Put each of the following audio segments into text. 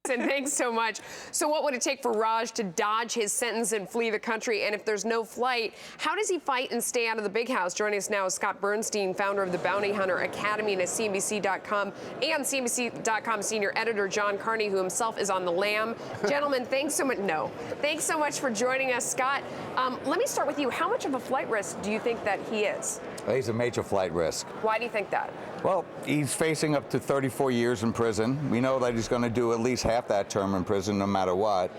Jackson, thanks so much. So what would it take for Raj to dodge his sentence and flee the country? And if there's no flight, how does he fight and stay out of the big house? Joining us now is Scott Bernstein, founder of the Bounty Hunter Academy and at CNBC.com, and CNBC.com senior editor John Carney, who himself is on the lam. Gentlemen, thanks so much. Thanks so much for joining us, Scott. Let me start with you. How much of a flight risk do you think that he is? He's a major flight risk. Why do you think that? Well, he's facing up to 34 years in prison. We know that he's going to do at least half that term in prison no matter what.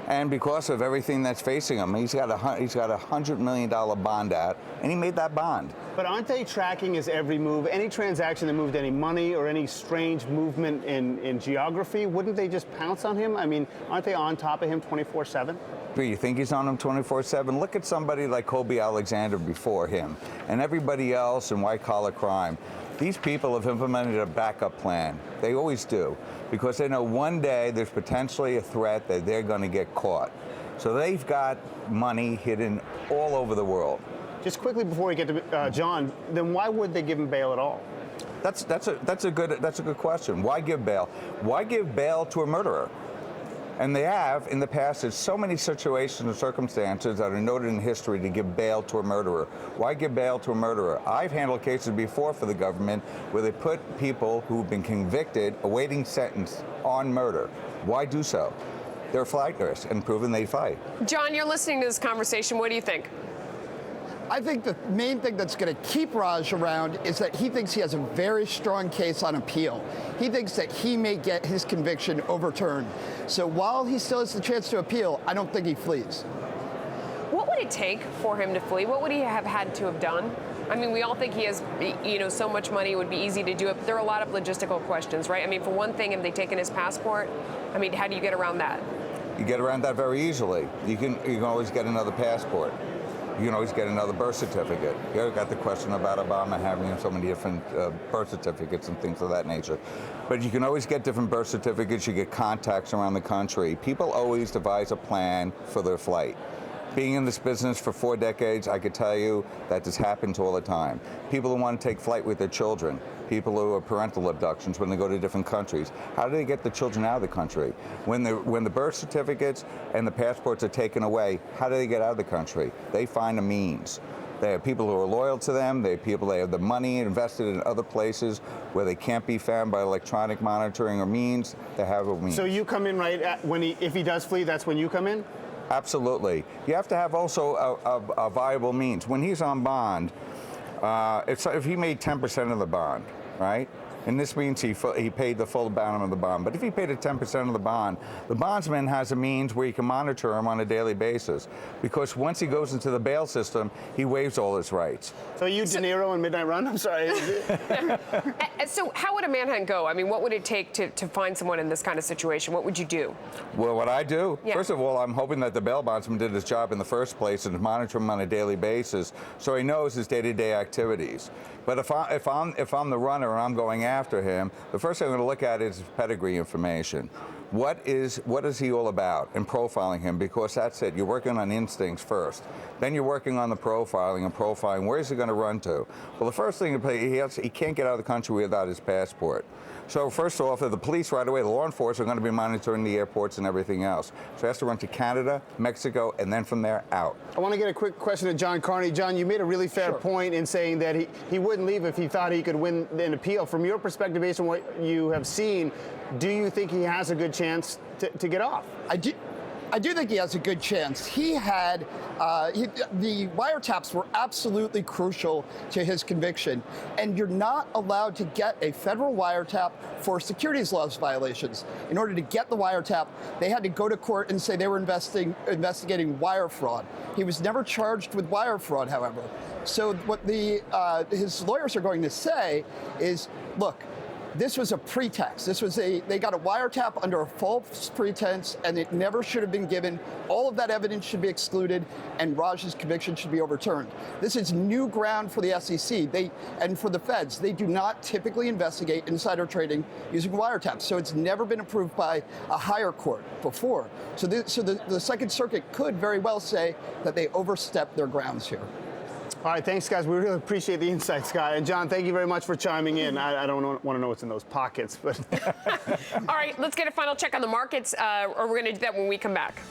And because of everything that's facing him, he's got a $100 million bond out, and he made that bond. But aren't they tracking his every move? Any transaction that moved any money or any strange movement in geography, wouldn't they just pounce on him? I mean, aren't they on top of him 24/7? Do you think he's on him 24/7? Look at somebody like Kobe Alexander before him, and everybody else in white-collar crime. These people have implemented a backup plan. They always do, because they know one day there's potentially a threat that they're going to get caught. So they've got money hidden all over the world. Just quickly before we get to John, then why would they give him bail at all? That's a good question. Why give bail? Why give bail to a murderer? And they have, in the past, there's so many situations and circumstances that are noted in history to give bail to a murderer. Why give bail to a murderer? I've handled cases before for the government where they put people who've been convicted, awaiting sentence, on murder. Why do so? They're flight risk and proven they fight. John, you're listening to this conversation. What do you think? I think the main thing that's going to keep Raj around is that he thinks he has a very strong case on appeal. He thinks that he may get his conviction overturned. So while he still has the chance to appeal, I don't think he flees. What would it take for him to flee? What would he have had to have done? I mean, we all think he has, so much money, it would be easy to do it, but there are a lot of logistical questions, right? I mean, for one thing, have they taken his passport? I mean, how do you get around that? You get around that very easily. You can always get another passport. You can always get another birth certificate. You got the question about Obama having so many different birth certificates and things of that nature. But you can always get different birth certificates. You get contacts around the country. People always devise a plan for their flight. Being in this business for 4 decades, I could tell you that this happens all the time. People who want to take flight with their children, people who are parental abductions when they go to different countries. How do they get the children out of the country? When the birth certificates and the passports are taken away, how do they get out of the country? They find a means. They have people who are loyal to them. They have the money invested in other places where they can't be found by electronic monitoring or means. They have a means. So you come in right at if he does flee, that's when you come in? Absolutely. You have to have also a viable means. When he's on bond, if he made 10% of the bond, right? And this means he paid the full amount of the bond. But if he paid a 10% of the bondsman has a means where he can monitor him on a daily basis. Because once he goes into the bail system, he waives all his rights. So De Niro in Midnight Run? I'm sorry. So how would a manhunt go? I mean, what would it take to find someone in this kind of situation? What would you do? Well, what I do, yeah. First of all, I'm hoping that the bail bondsman did his job in the first place and monitor him on a daily basis so he knows his day-to-day activities. But if I'm the runner and I'm going after him, the first thing I'm going to look at is his pedigree information. What is he all about, and profiling him, because that's it. You're working on instincts first. Then you're working on the profiling. Where is he going to run to? Well, the first thing he can't get out of the country without his passport. So first off, the police right away, the law enforcement are going to be monitoring the airports and everything else. So he has to run to Canada, Mexico, and then from there out. I want to get a quick question to John Carney. John, you made a really fair point in saying that he wouldn't leave if he thought he could win an appeal. From your perspective, based on what you have seen, do you think he has a good chance to get off? I do think he has a good chance. He had, the wiretaps were absolutely crucial to his conviction. And you're not allowed to get a federal wiretap for securities laws violations. In order to get the wiretap, they had to go to court and say they were investigating wire fraud. He was never charged with wire fraud, however. So what his lawyers are going to say is, look, this was a pretext. They got a wiretap under a false pretense, and it never should have been given. All of that evidence should be excluded, and Raj's conviction should be overturned. This is new ground for the SEC and for the feds. They do not typically investigate insider trading using wiretaps, so it's never been approved by a higher court before. So the Second Circuit could very well say that they overstepped their grounds here. All right, thanks, guys. We really appreciate the insight, Scott. And John, thank you very much for chiming in. I don't want to know what's in those pockets, but. All right, let's get a final check on the markets, or we're going to do that when we come back.